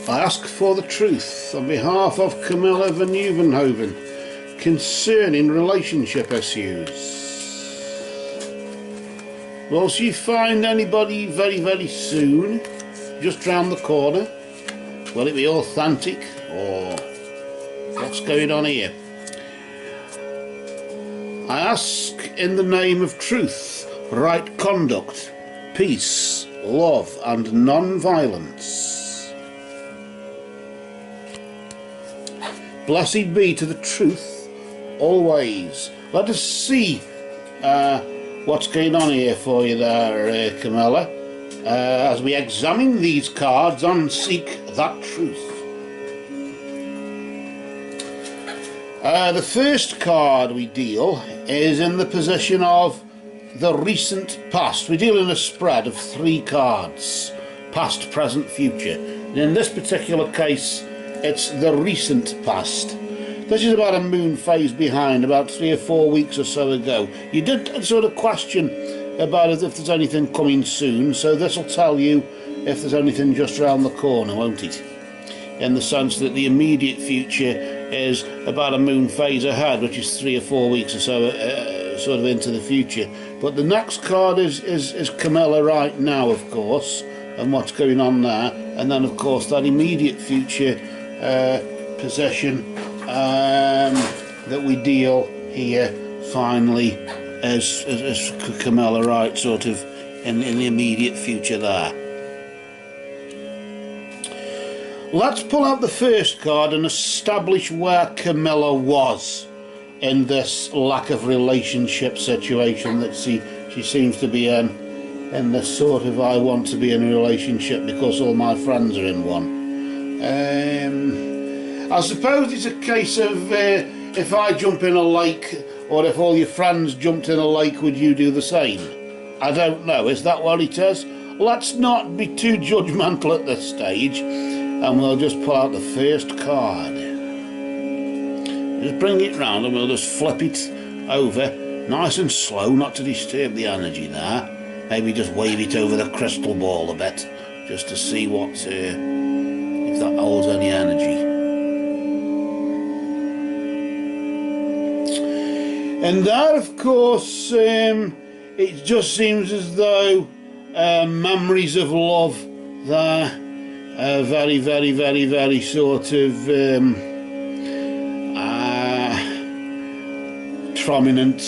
I ask for the truth on behalf of Camila Vannieuwenhoven concerning relationship issues. Will she find anybody very, very soon, just round the corner? Will it be authentic, or what's going on here? I ask in the name of truth, right conduct, peace, love and non-violence. Blessed be to the truth always. Let us see what's going on here for you there, Camilla, as we examine these cards and seek that truth. The first card we deal is in the position of the recent past. We deal in a spread of 3 cards, past, present, future. And in this particular case, it's the recent past. This is about a moon phase behind, about 3 or 4 weeks or so ago. You did sort of question about if there's anything coming soon, so this will tell you if there's anything just around the corner, won't it? In the sense that the immediate future is about a moon phase ahead, which is 3 or 4 weeks or so sort of into the future. But the next card is Camilla right now, of course, and what's going on there. And then, of course, that immediate future possession that we deal here finally as Camilla right sort of in the immediate future there. Let's pull out the first card and establish where Camilla was in this lack of relationship situation that she seems to be in this sort of I want to be in a relationship because all my friends are in one. I suppose it's a case of if I jump in a lake, or if all your friends jumped in a lake, would you do the same? I don't know. Is that what it is? Let's not be too judgmental at this stage, and we'll just pull out the first card. Just bring it round and we'll just flip it over nice and slow, not to disturb the energy there. Maybe just wave it over the crystal ball a bit, just to see what if that holds any energy. And that, of course, it just seems as though memories of love there, very, very, very, very sort of prominent,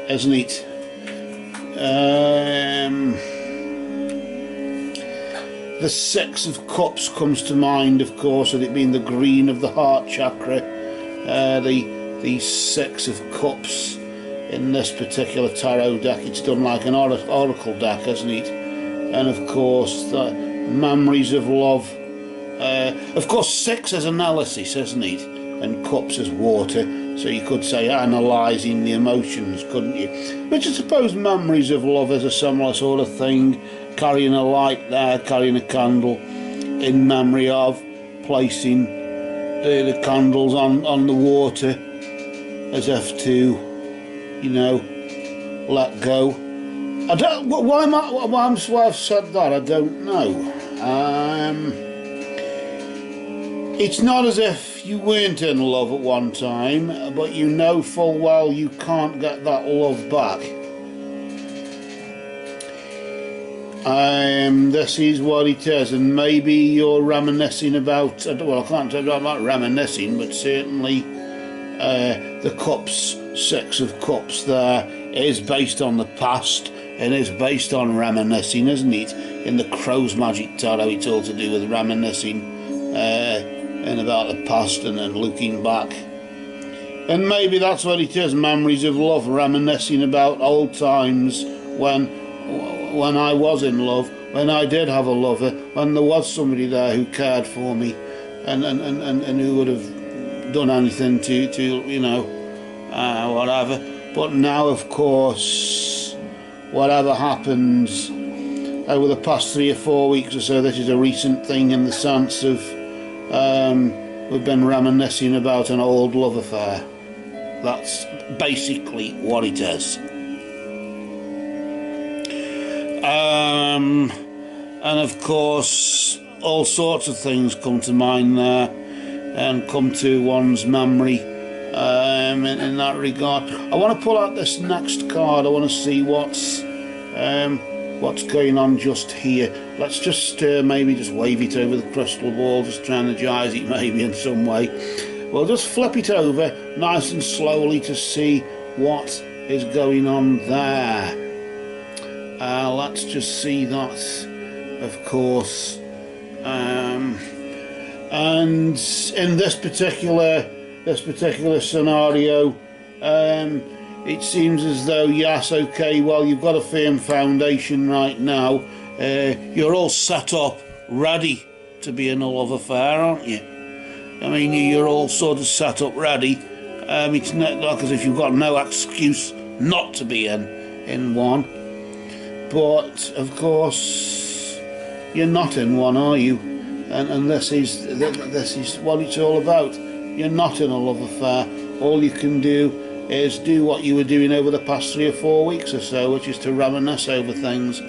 isn't it? The 6 of Cups comes to mind, of course, with it being the green of the heart chakra. The 6 of Cups in this particular tarot deck, it's done like an oracle deck, isn't it? And of course, the memories of love. Of course, 6 is analysis, isn't it? And Cups is water, so you could say analysing the emotions, couldn't you? Which I suppose memories of love is a similar sort of thing, carrying a light there, carrying a candle in memory of, placing the candles on the water as if to, you know, let go. I don't. Why I've said that, I don't know. It's not as if you weren't in love at one time, but you know full well you can't get that love back. This is what it is, and maybe you're reminiscing about. Well, I can't tell you about reminiscing, but certainly the Cups, 6 of Cups there, is based on the past and is based on reminiscing, isn't it? In the Crow's Magic Tarot, it's all to do with reminiscing and about the past and then looking back. And maybe that's what it is, memories of love, reminiscing about old times when I was in love, when I did have a lover, when there was somebody there who cared for me and who would have done anything to you know, whatever. But now, of course, whatever happens over the past 3 or 4 weeks or so, this is a recent thing in the sense of we've been reminiscing about an old love affair. That's basically what it is. And of course, all sorts of things come to mind there, and come to one's memory in that regard. I want to pull out this next card. I want to see what's going on just here. Let's just maybe just wave it over the crystal ball, just to energise it maybe in some way. We'll just flip it over nice and slowly to see what is going on there. Let's just see that, of course. And in this particular scenario, it seems as though, yes, okay, well, you've got a firm foundation right now. You're all set up, ready to be in a love affair, aren't you? I mean, you're all sort of set up, ready. It's not like as if you've got no excuse not to be in one. But of course, you're not in one, are you? And this is what it's all about. You're not in a love affair. All you can do is do what you were doing over the past 3 or 4 weeks or so, which is to reminisce over things.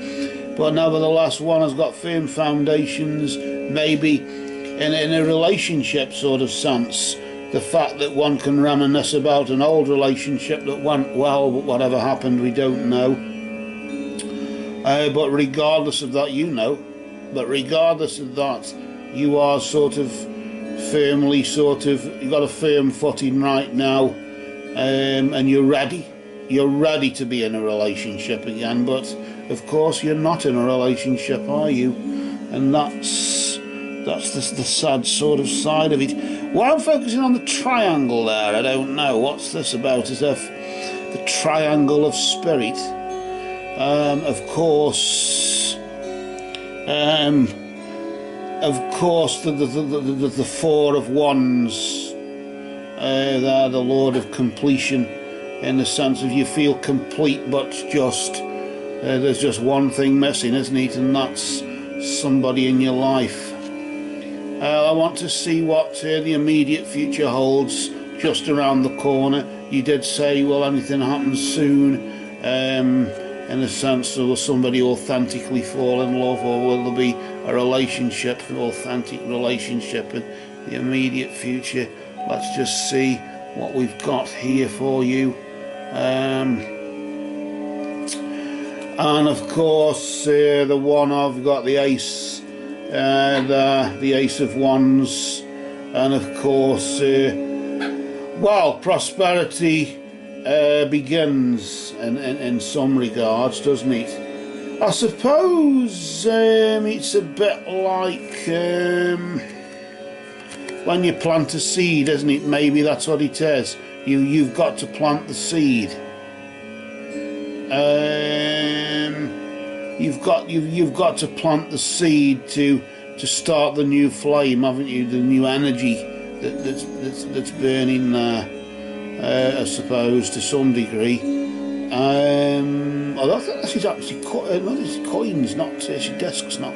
But nevertheless, one has got firm foundations, maybe in a relationship sort of sense. The fact that one can reminisce about an old relationship that went well, but whatever happened, we don't know. But regardless of that, but regardless of that, you are sort of firmly you've got a firm footing right now, and you're ready to be in a relationship again. But of course you're not in a relationship, are you? And that's the sad sort of side of it. Why I'm focusing on the triangle there, I don't know. What's this about? As if the triangle of spirit. Of course, the Four of Wands, they're the Lord of completion, in the sense of you feel complete, but just there's just one thing missing, isn't it? And that's somebody in your life. I want to see what the immediate future holds just around the corner. You did say, will anything happen soon? In a sense, will somebody authentically fall in love, or will there be a relationship, an authentic relationship in the immediate future? Let's just see what we've got here for you. And of course, the one I've got the Ace, the Ace of Wands, and of course, well, prosperity begins in some regards, doesn't it? I suppose it's a bit like when you plant a seed, isn't it? Maybe that's what it is. You've got to plant the seed. You've got to plant the seed to start the new flame, haven't you? The new energy that's burning there. I suppose to some degree. Although I think this is actually coins, not discs, not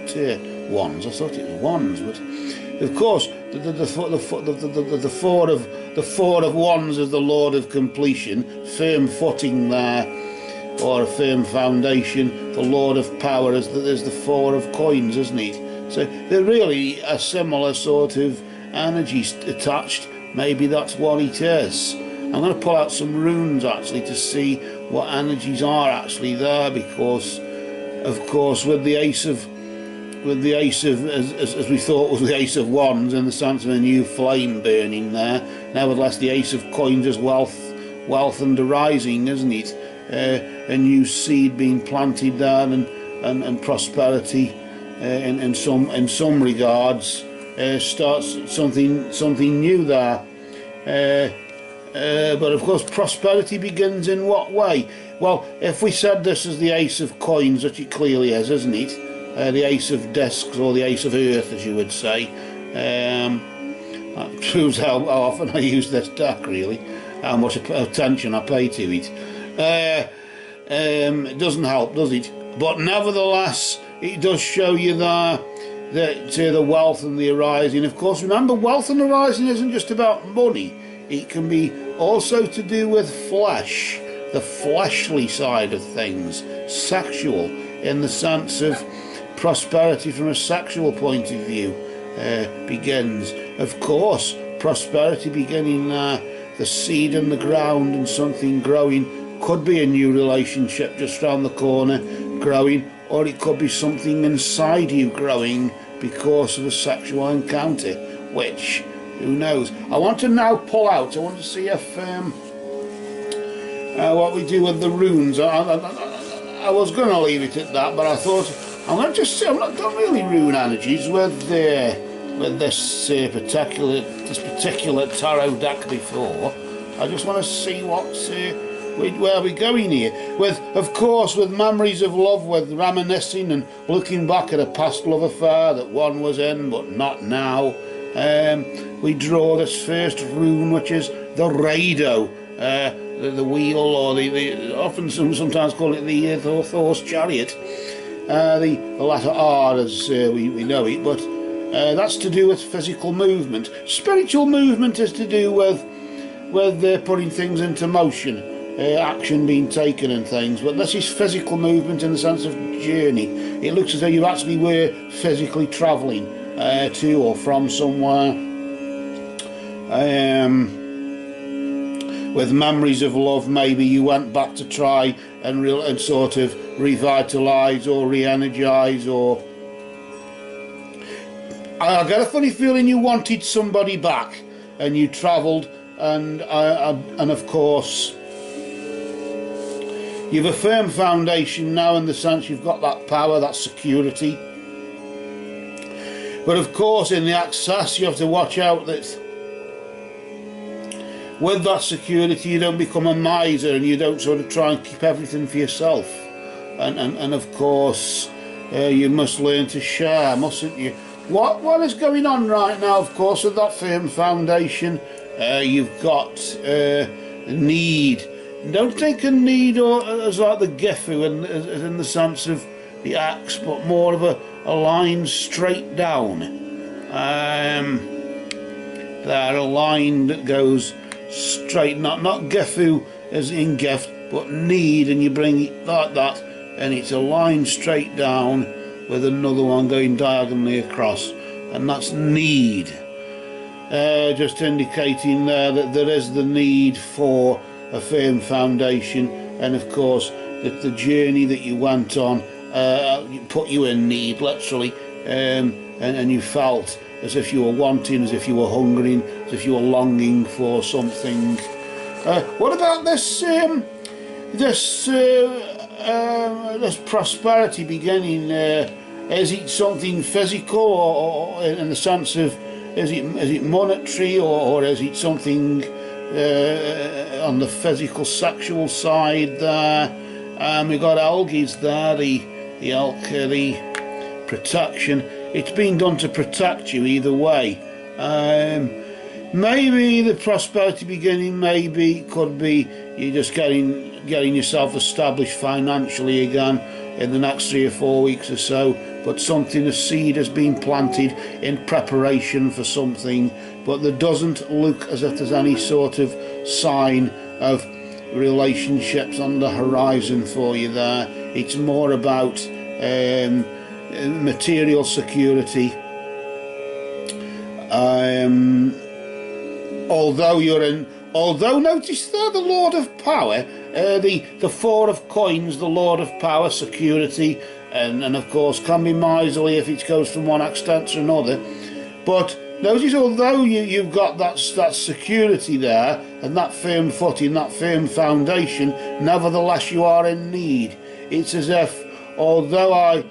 wands. I thought it was wands, but of course the four of wands is the Lord of completion, firm footing there, or a firm foundation. The Lord of power is the Four of coins, isn't it? So they're really a similar sort of energy attached. Maybe that's what it is. I'm going to pull out some runes actually to see what energies are actually there, because of course with the ace of as we thought was the Ace of Wands, in the sense of a new flame burning there, nevertheless the Ace of Coins is wealth and arising, isn't it? A new seed being planted there, and prosperity in some regards starts something new there. But of course prosperity begins in what way? Well, if we said this is the Ace of Coins, which it clearly is, isn't it? The Ace of Discs, or the Ace of Earth, as you would say. That proves how often I use this deck, really, how much attention I pay to it. It doesn't help, does it? But nevertheless, it does show you there that the wealth and the arising. Of course, remember, wealth and arising isn't just about money. It can be also to do with flesh, the fleshly side of things, sexual, in the sense of prosperity from a sexual point of view begins. Of course, prosperity beginning the seed in the ground and something growing. Could be a new relationship just round the corner growing, or it could be something inside you growing because of a sexual encounter, which, who knows. I want to now pull out. I want to see if what we do with the runes. I was going to leave it at that, but I thought I'm going to just see. I've not done really rune energies with this particular tarot deck before. I just want to see where we're going here. With, of course, with memories of love, with reminiscing and looking back at a past love affair that one was in but not now. We draw this first rune, which is the Rado, the wheel, or the often sometimes call it the Thor's chariot. The letter R, as we know it, but that's to do with physical movement. Spiritual movement is to do with putting things into motion, action being taken and things, but this is physical movement in the sense of journey. It looks as though you actually were physically travelling to or from somewhere. With memories of love, maybe you went back to try and sort of revitalise or re-energise, or I get a funny feeling you wanted somebody back and you travelled, and of course you've a firm foundation now in the sense you've got that power, that security. But of course in the access you have to watch out that with that security you don't become a miser and you don't sort of try and keep everything for yourself. And of course you must learn to share, mustn't you? What is going on right now, of course, with that firm foundation? You've got need. Don't think of need as like the Gifu in the sense of the axe, but more of a line straight down. There, a line that goes straight, not Gifu as in gift, but need, and you bring it like that, and it's a line straight down with another one going diagonally across, and that's need. Just indicating there that there is the need for a firm foundation, and of course that the journey that you went on put you in need, literally, and you felt as if you were wanting, as if you were hungering, as if you were longing for something. What about this this prosperity beginning? Is it something physical, or in the sense of is it monetary, or is it something on the physical sexual side there? We've got algaes there, the elk, the protection. It's been done to protect you either way. Maybe the prosperity beginning, maybe could be you just getting yourself established financially again in the next 3 or 4 weeks or so, but something, a seed has been planted in preparation for something, but there doesn't look as if there's any sort of sign of relationships on the horizon for you there. It's more about material security. Although notice there the Lord of Power, the Four of Coins, the Lord of Power, security, and of course can be miserly if it goes from one extent to another. But notice, although you've got that security there and that firm footing, that firm foundation, nevertheless you are in need. It's as if although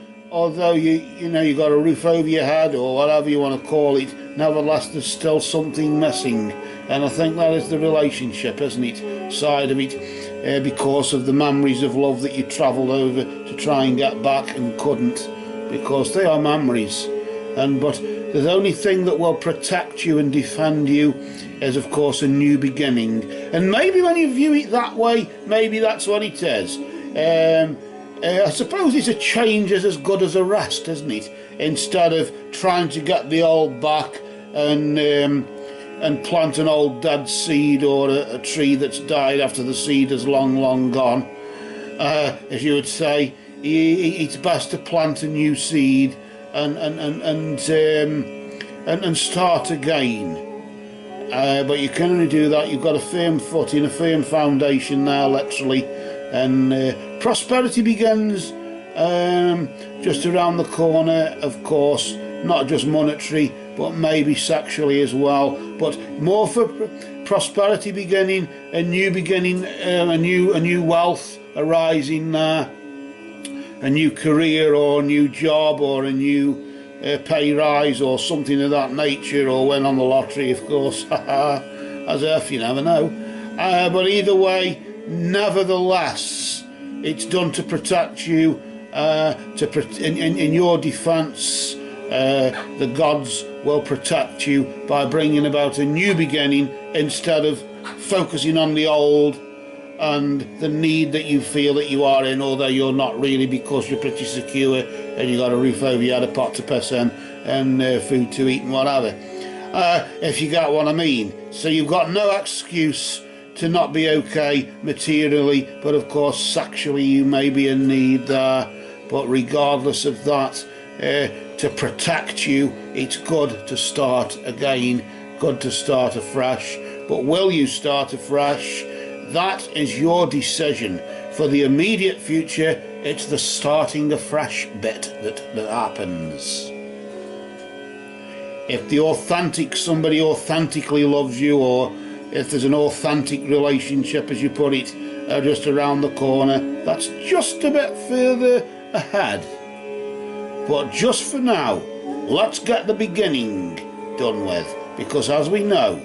you got a roof over your head or whatever you want to call it, nevertheless there's still something missing. And I think that is the relationship, isn't it, side of it, because of the memories of love that you travelled over to try and get back and couldn't, because they are memories. But the only thing that will protect you and defend you is, of course, a new beginning. And maybe when you view it that way, maybe that's what it is. I suppose it's a change is as good as a rest, isn't it? Instead of trying to get the old back and plant an old dead seed, or a tree that's died after the seed is long gone, as you would say, it's best to plant a new seed and start again. But you can only do that. You've got a firm footing, a firm foundation now, literally, and prosperity begins just around the corner, of course, not just monetary, but maybe sexually as well, but more for prosperity beginning, a new beginning, a new wealth arising there, a new career or a new job or a new pay rise or something of that nature, or win on the lottery, of course. As if, you never know. But either way, nevertheless, it's done to protect you, in your defence. The gods will protect you by bringing about a new beginning instead of focusing on the old and the need that you feel that you are in, although you're not really, because you're pretty secure and you got a roof over your head, a pot to piss in, and food to eat and whatever, if you get what I mean. So you've got no excuse to not be okay materially, but of course sexually you may be in need there. But regardless of that, to protect you, it's good to start again, good to start afresh. But will you start afresh? That is your decision. For the immediate future, it's the starting afresh bit that happens. If somebody authentically loves you, or if there's an authentic relationship, as you put it, just around the corner, that's just a bit further ahead. But just for now, let's get the beginning done with, because as we know,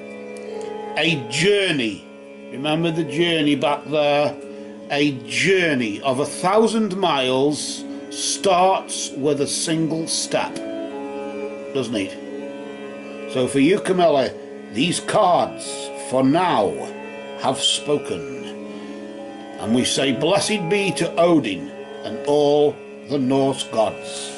a journey, remember the journey back there, a journey of 1,000 miles starts with a single step, doesn't it? So for you, Camilla, these cards for now have spoken, and we say blessed be to Odin and all the Norse gods.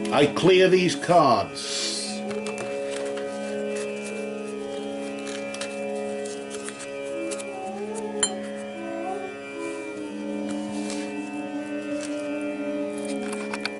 I clear these cards